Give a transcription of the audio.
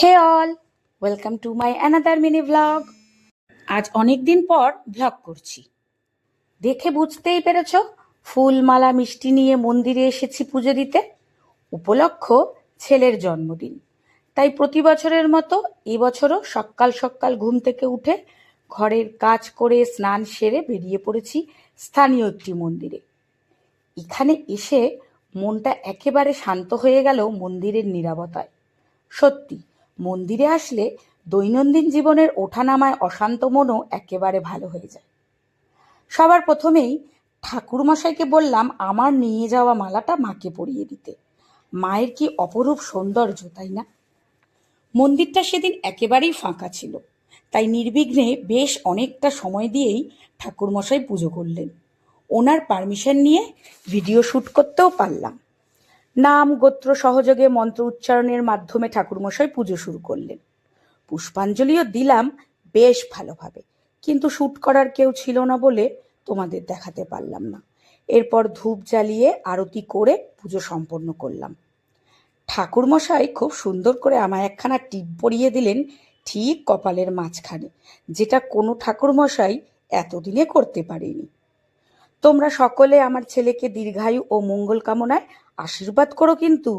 Hey all, welcome to my another mini vlog. আজ অনেক দিন পর ভ্লগ করছি। দেখে বুঝতেই পেরেছ, ফুল মালা মিষ্টি নিয়ে মন্দিরে এসেছি পুজো দিতে। উপলক্ষ ছেলের জন্মদিন, তাই প্রতি বছরের মতো এবছরও সকাল সকাল ঘুম থেকে উঠে ঘরের কাজ করে স্নান সেরে বেরিয়ে পড়েছি স্থানীয় একটি মন্দিরে। এখানে এসে মনটা একেবারে শান্ত হয়ে গেল মন্দিরের নীরবতায়। সত্যি, মন্দিরে আসলে দৈনন্দিন জীবনের ওঠানামায় অশান্ত মনও একেবারে ভালো হয়ে যায়। সবার প্রথমেই ঠাকুরমশাইকে বললাম আমার নিয়ে যাওয়া মালাটা মাকে পরিয়ে দিতে। মায়ের কি অপরূপ সৌন্দর্য, তাই না? মন্দিরটা সেদিন একেবারেই ফাঁকা ছিল, তাই নির্বিঘ্নে বেশ অনেকটা সময় দিয়েই ঠাকুরমশাই পুজো করলেন। ওনার পারমিশন নিয়ে ভিডিও শ্যুট করতেও পারলাম। নাম গোত্র সহযোগে মন্ত্র উচ্চারণের মাধ্যমে ঠাকুরমশাই পুজো শুরু করলেন। পুষ্পাঞ্জলিও দিলাম বেশ ভালোভাবে, কিন্তু শ্যুট করার কেউ ছিল না বলে তোমাদের দেখাতে পারলাম না। এরপর ধূপ জ্বালিয়ে আরতি করে পুজো সম্পন্ন করলাম। ঠাকুরমশাই খুব সুন্দর করে আমায় একখানা টিপ পরিয়ে দিলেন ঠিক কপালের মাঝখানে, যেটা কোনো ঠাকুরমশাই এতদিনে করতে পারেনি। তোমরা সকলে আমার ছেলেকে দীর্ঘায়ু ও মঙ্গল কামনায় আশীর্বাদ করো কিন্তু।